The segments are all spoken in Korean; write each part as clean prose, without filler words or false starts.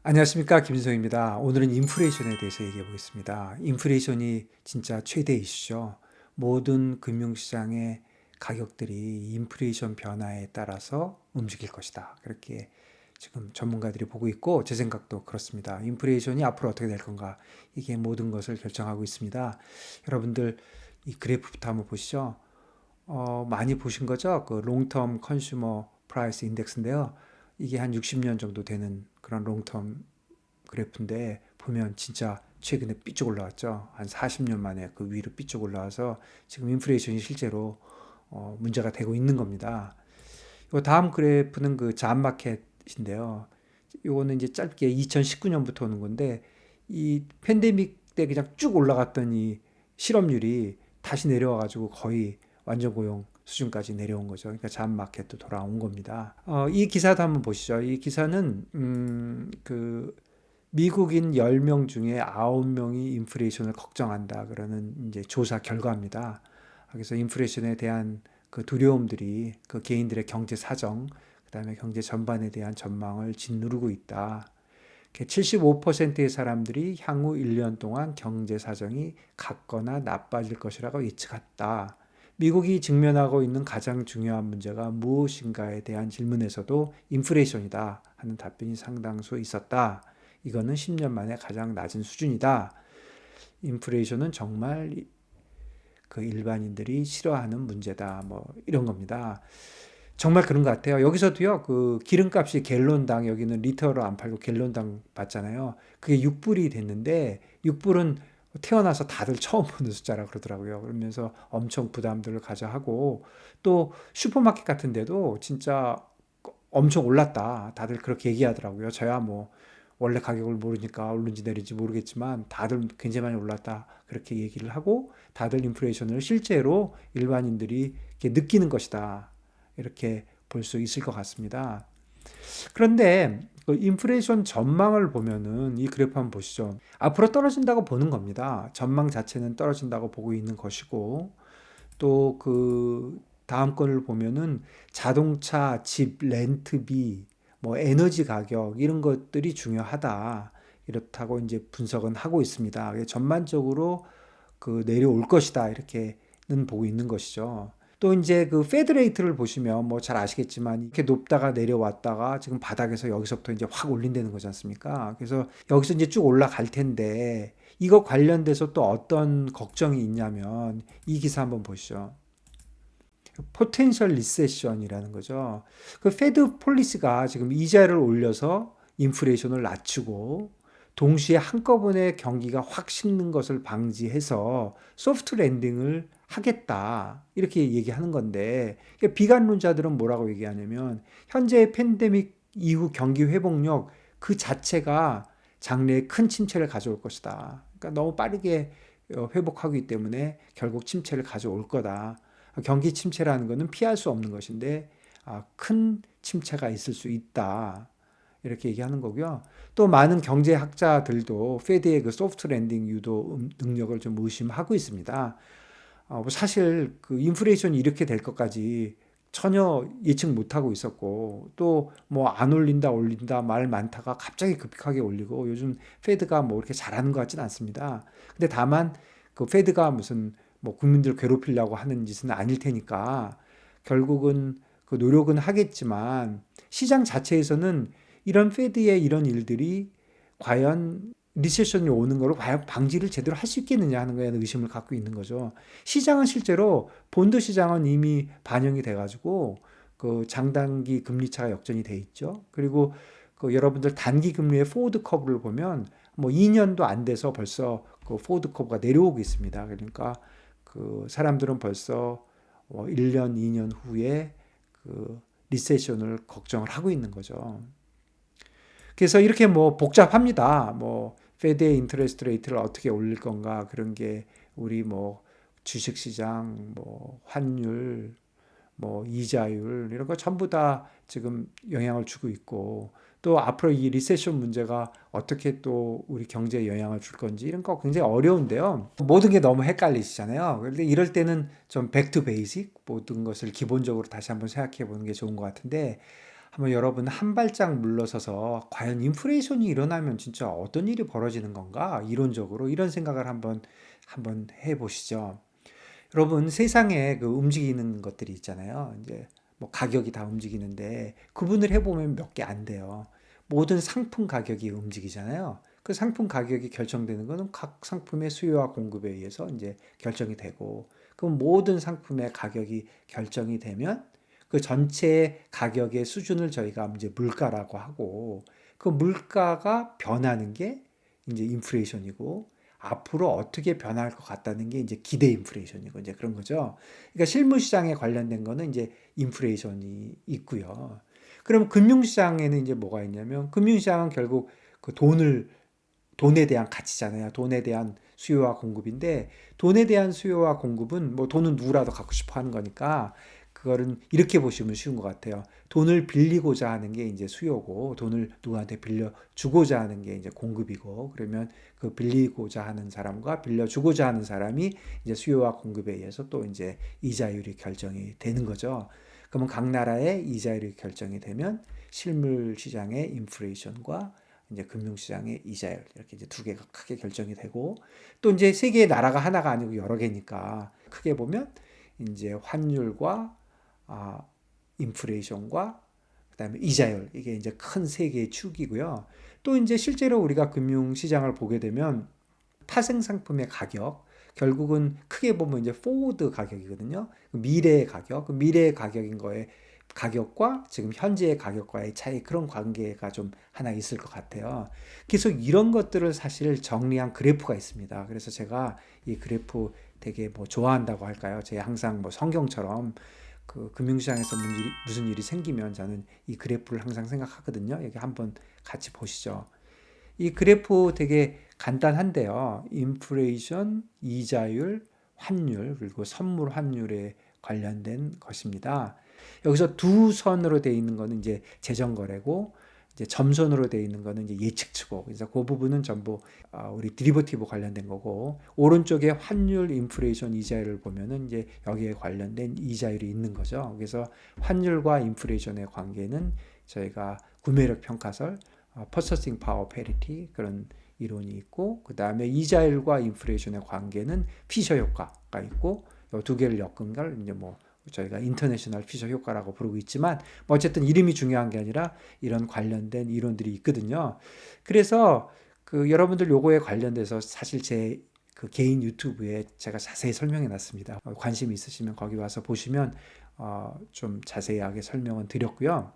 안녕하십니까, 김인성입니다. 오늘은 인플레이션에 대해서 얘기해 보겠습니다. 인플레이션이 진짜 최대 이슈죠. 모든 금융시장의 가격들이 인플레이션 변화에 따라서 움직일 것이다. 그렇게 지금 전문가들이 보고 있고, 제 생각도 그렇습니다. 인플레이션이 앞으로 어떻게 될 건가, 이게 모든 것을 결정하고 있습니다. 여러분들 이 그래프부터 한번 보시죠. 많이 보신 거죠? 그 롱텀 컨슈머 프라이스 인덱스인데요. 이게 한 60년 정도 되는 그런 롱텀 그래프인데, 보면 진짜 최근에 삐쭉 올라왔죠. 한 40년 만에 그 위로 삐쭉 올라와서 지금 인플레이션이 실제로 문제가 되고 있는 겁니다. 이 다음 그래프는 그 잡마켓인데요. 요거는 이제 짧게 2019년부터 오는 건데, 이 팬데믹 때 그냥 쭉 올라갔던 이 실업률이 다시 내려와가지고 거의 완전 고용 수준까지 내려온 거죠. 그러니까 잡마켓도 돌아온 겁니다. 이 기사도 한번 보시죠. 이 기사는 그 미국인 10명 중에 9명이 인플레이션을 걱정한다 그러는 이제 조사 결과입니다. 그래서 인플레이션에 대한 그 두려움들이 그 개인들의 경제 사정, 그다음에 경제 전반에 대한 전망을 짓누르고 있다. 75%의 사람들이 향후 1년 동안 경제 사정이 같거나 나빠질 것이라고 예측했다. 미국이 직면하고 있는 가장 중요한 문제가 무엇인가에 대한 질문에서도 인플레이션이다 하는 답변이 상당수 있었다. 이거는 10년 만에 가장 낮은 수준이다. 인플레이션은 정말 그 일반인들이 싫어하는 문제다. 뭐 이런 겁니다. 정말 그런 것 같아요. 여기서도요, 그 기름값이 갤론당, 여기는 리터로 안 팔고 갤론당 받잖아요. 그게 6불이 됐는데, 6불은 태어나서 다들 처음 보는 숫자라 그러더라고요. 그러면서 엄청 부담들을 가져 하고, 또 슈퍼마켓 같은 데도 진짜 엄청 올랐다. 다들 그렇게 얘기하더라고요. 저야 뭐 원래 가격을 모르니까 오른지 내린지 모르겠지만 다들 굉장히 많이 올랐다. 그렇게 얘기를 하고, 다들 인플레이션을 실제로 일반인들이 이렇게 느끼는 것이다. 이렇게 볼 수 있을 것 같습니다. 그런데 그 인플레이션 전망을 보면은 이 그래프 한번 보시죠. 앞으로 떨어진다고 보는 겁니다. 전망 자체는 떨어진다고 보고 있는 것이고, 또 그 다음 건을 보면은 자동차, 집, 렌트비, 뭐 에너지 가격 이런 것들이 중요하다. 이렇다고 이제 분석은 하고 있습니다. 전반적으로 그 내려올 것이다. 이렇게는 보고 있는 것이죠. 또 이제 그 페드 레이트를 보시면 뭐 잘 아시겠지만, 이렇게 높다가 내려왔다가 지금 바닥에서 여기서부터 이제 확 올린다는 거지 않습니까? 그래서 여기서 이제 쭉 올라갈 텐데, 이거 관련돼서 또 어떤 걱정이 있냐면 이 기사 한번 보시죠. 포텐셜 리세션이라는 거죠. 그 페드 폴리시가 지금 이자를 올려서 인플레이션을 낮추고, 동시에 한꺼번에 경기가 확 식는 것을 방지해서 소프트 랜딩을 하겠다. 이렇게 얘기하는 건데, 비관론자들은 뭐라고 얘기하냐면, 현재의 팬데믹 이후 경기 회복력 그 자체가 장래에 큰 침체를 가져올 것이다. 그러니까 너무 빠르게 회복하기 때문에 결국 침체를 가져올 거다. 경기 침체라는 것은 피할 수 없는 것인데, 큰 침체가 있을 수 있다. 이렇게 얘기하는 거고요. 또 많은 경제학자들도 페드의 그 소프트 랜딩 유도 능력을 좀 의심하고 있습니다. 사실 그 인플레이션이 이렇게 될 것까지 전혀 예측 못하고 있었고, 또 뭐 안 올린다 올린다 말 많다가 갑자기 급하게 올리고, 요즘 페드가 뭐 이렇게 잘하는 것 같지는 않습니다. 근데 다만 그 페드가 무슨 뭐 국민들 괴롭히려고 하는 짓은 아닐 테니까 결국은 그 노력은 하겠지만, 시장 자체에서는 이런 페드의 이런 일들이 과연 리세션이 오는 거를 과연 방지를 제대로 할 수 있겠느냐 하는 거에 의심을 갖고 있는 거죠. 시장은 실제로 본드 시장은 이미 반영이 돼가지고 그 장단기 금리 차가 역전이 돼 있죠. 그리고 그 여러분들 단기 금리의 포워드 커브를 보면 뭐 2년도 안 돼서 벌써 그 포워드 커브가 내려오고 있습니다. 그러니까 그 사람들은 벌써 1년, 2년 후에 그 리세션을 걱정을 하고 있는 거죠. 그래서 이렇게 뭐 복잡합니다. 뭐 페드의 인터레스트 레이트를 어떻게 올릴 건가, 그런 게 우리 뭐 주식시장, 뭐 환율, 뭐 이자율 이런 거 전부 다 지금 영향을 주고 있고, 또 앞으로 이 리세션 문제가 어떻게 또 우리 경제에 영향을 줄 건지 이런 거 굉장히 어려운데요. 모든 게 너무 헷갈리시잖아요. 그런데 이럴 때는 좀 백투 베이직, 모든 것을 기본적으로 다시 한번 생각해 보는 게 좋은 것 같은데, 한번 여러분 한 발짝 물러서서 과연 인플레이션이 일어나면 진짜 어떤 일이 벌어지는 건가? 이론적으로 이런 생각을 한번 해보시죠. 여러분 세상에 그 움직이는 것들이 있잖아요. 이제 뭐 가격이 다 움직이는데 구분을 해보면 몇 개 안 돼요. 모든 상품 가격이 움직이잖아요. 그 상품 가격이 결정되는 거는 각 상품의 수요와 공급에 의해서 이제 결정이 되고, 그럼 모든 상품의 가격이 결정이 되면 그 전체 가격의 수준을 저희가 이제 물가라고 하고, 그 물가가 변하는 게 이제 인플레이션이고, 앞으로 어떻게 변할 것 같다는 게 이제 기대 인플레이션이고 이제 그런 거죠. 그러니까 실물 시장에 관련된 거는 이제 인플레이션이 있고요. 그럼 금융시장에는 이제 뭐가 있냐면, 금융시장은 결국 그 돈에 대한 가치잖아요. 돈에 대한 수요와 공급인데, 돈에 대한 수요와 공급은 뭐 돈은 누구라도 갖고 싶어 하는 거니까 그거는 이렇게 보시면 쉬운 것 같아요. 돈을 빌리고자 하는 게 이제 수요고, 돈을 누구한테 빌려 주고자 하는 게 이제 공급이고, 그러면 그 빌리고자 하는 사람과 빌려 주고자 하는 사람이 이제 수요와 공급에 의해서 또 이제 이자율이 결정이 되는 거죠. 그러면 각 나라의 이자율이 결정이 되면 실물 시장의 인플레이션과 이제 금융시장의 이자율, 이렇게 이제 두 개가 크게 결정이 되고, 또 이제 세계의 나라가 하나가 아니고 여러 개니까 크게 보면 이제 환율과 인플레이션과 그다음에 이자율, 이게 이제 큰 세 개의 축이고요. 또 이제 실제로 우리가 금융 시장을 보게 되면 파생 상품의 가격, 결국은 크게 보면 이제 포워드 가격이거든요. 미래의 가격, 그 미래의 가격인 거에 가격과 지금 현재의 가격과의 차이, 그런 관계가 좀 하나 있을 것 같아요. 그래서 이런 것들을 사실 정리한 그래프가 있습니다. 그래서 제가 이 그래프 되게 뭐 좋아한다고 할까요? 제가 항상 뭐 성경처럼 그 금융시장에서 무슨 일이 생기면 저는 이 그래프를 항상 생각하거든요. 여기 한번 같이 보시죠. 이 그래프 되게 간단한데요. 인플레이션, 이자율, 환율, 그리고 선물 환율에 관련된 것입니다. 여기서 두 선으로 되어 있는 거는 이제 재정거래고, 이제 점선으로 되어 있는 거는 이제 예측치고, 그래서 그 부분은 전부 우리 디리버티브 관련된 거고, 오른쪽에 환율, 인플레이션, 이자율을 보면은 이제 여기에 관련된 이자율이 있는 거죠. 그래서 환율과 인플레이션의 관계는 저희가 구매력 평가설, 퍼처싱 파워 페리티, 그런 이론이 있고, 그 다음에 이자율과 인플레이션의 관계는 피셔 효과가 있고, 이 두 개를 엮은 걸 이제 뭐 저희가 인터내셔널 피셔 효과라고 부르고 있지만, 뭐 어쨌든 이름이 중요한 게 아니라 이런 관련된 이론들이 있거든요. 그래서 그 여러분들 요거에 관련돼서 사실 제 그 개인 유튜브에 제가 자세히 설명해 놨습니다. 관심 있으시면 거기 와서 보시면 좀 자세하게 설명은 드렸고요.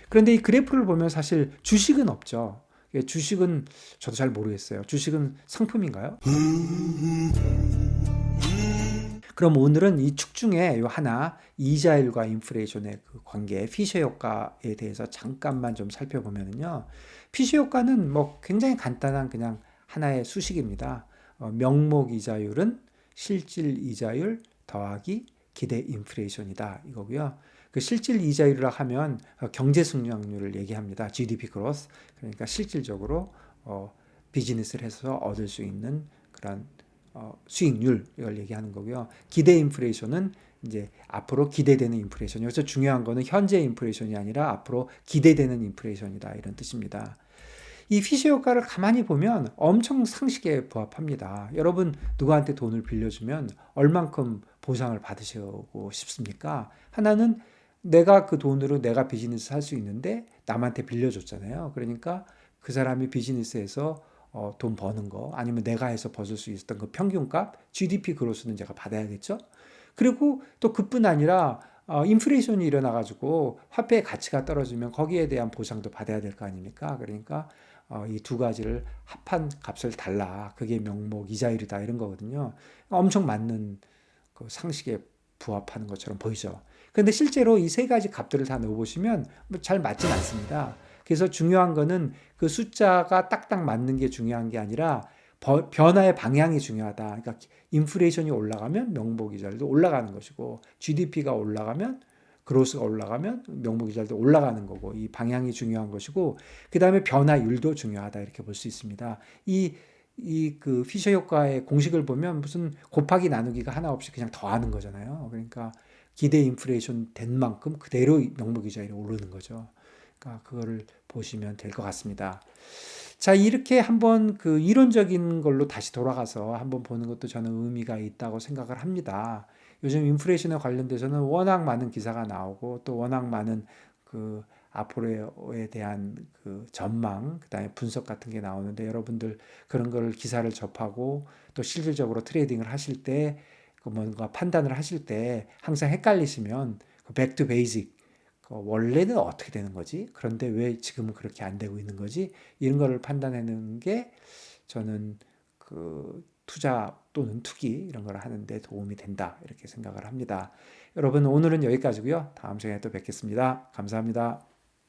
그런데 이 그래프를 보면 사실 주식은 없죠. 주식은 저도 잘 모르겠어요. 주식은 상품인가요? 그럼 오늘은 이 축 중에 요 하나, 이자율과 인플레이션의 그 관계, 피셔 효과에 대해서 잠깐만 좀 살펴보면요. 피셔 효과는 뭐 굉장히 간단한 그냥 하나의 수식입니다. 명목 이자율은 실질 이자율 더하기 기대 인플레이션이다, 이거고요. 그 실질 이자율이라 하면 경제 성장률을 얘기합니다. GDP growth. 그러니까 실질적으로 비즈니스를 해서 얻을 수 있는 그런 수익률, 이걸 얘기하는 거고요. 기대 인플레이션은 이제 앞으로 기대되는 인플레이션. 여기서 중요한 거는 현재 인플레이션이 아니라 앞으로 기대되는 인플레이션이다, 이런 뜻입니다. 이 피셔 효과를 가만히 보면 엄청 상식에 부합합니다. 여러분 누구한테 돈을 빌려주면 얼만큼 보상을 받으시고 싶습니까? 하나는 내가 그 돈으로 내가 비즈니스 할 수 있는데 남한테 빌려줬잖아요. 그러니까 그 사람이 비즈니스에서 돈 버는 거, 아니면 내가 해서 벗을 수 있었던 그 평균값, GDP 그로스는 제가 받아야겠죠. 그리고 또 그뿐 아니라 인플레이션이 일어나가지고 화폐의 가치가 떨어지면 거기에 대한 보상도 받아야 될 거 아닙니까? 그러니까 이 두 가지를 합한 값을 달라, 그게 명목 이자율이다, 이런 거거든요. 엄청 맞는 그 상식에 부합하는 것처럼 보이죠. 그런데 실제로 이 세 가지 값들을 다 넣어보시면 잘 맞진 않습니다. 그래서 중요한 거는 그 숫자가 딱딱 맞는 게 중요한 게 아니라 변화의 방향이 중요하다. 그러니까 인플레이션이 올라가면 명목 이자율도 올라가는 것이고, GDP가 올라가면, 그로스가 올라가면 명목 이자율도 올라가는 거고, 이 방향이 중요한 것이고, 그 다음에 변화율도 중요하다, 이렇게 볼 수 있습니다. 그 피셔 효과의 공식을 보면 무슨 곱하기 나누기가 하나 없이 그냥 더하는 거잖아요. 그러니까 기대 인플레이션 된 만큼 그대로 명목 이자율이 오르는 거죠. 그거를 보시면 될 것 같습니다. 자, 이렇게 한번 그 이론적인 걸로 다시 돌아가서 한번 보는 것도 저는 의미가 있다고 생각을 합니다. 요즘 인플레이션에 관련돼서는 워낙 많은 기사가 나오고 또 워낙 많은 그 앞으로에 대한 그 전망, 그다음에 분석 같은 게 나오는데 여러분들 그런 걸 기사를 접하고 또 실질적으로 트레이딩을 하실 때 그 뭔가 판단을 하실 때 항상 헷갈리시면 그 백투 베이직 원래는 어떻게 되는 거지? 그런데 왜 지금은 그렇게 안 되고 있는 거지? 이런 거를 판단하는 게 저는 그 투자 또는 투기 이런 걸 하는데 도움이 된다 이렇게 생각을 합니다. 여러분 오늘은 여기까지고요. 다음 시간에 또 뵙겠습니다. 감사합니다.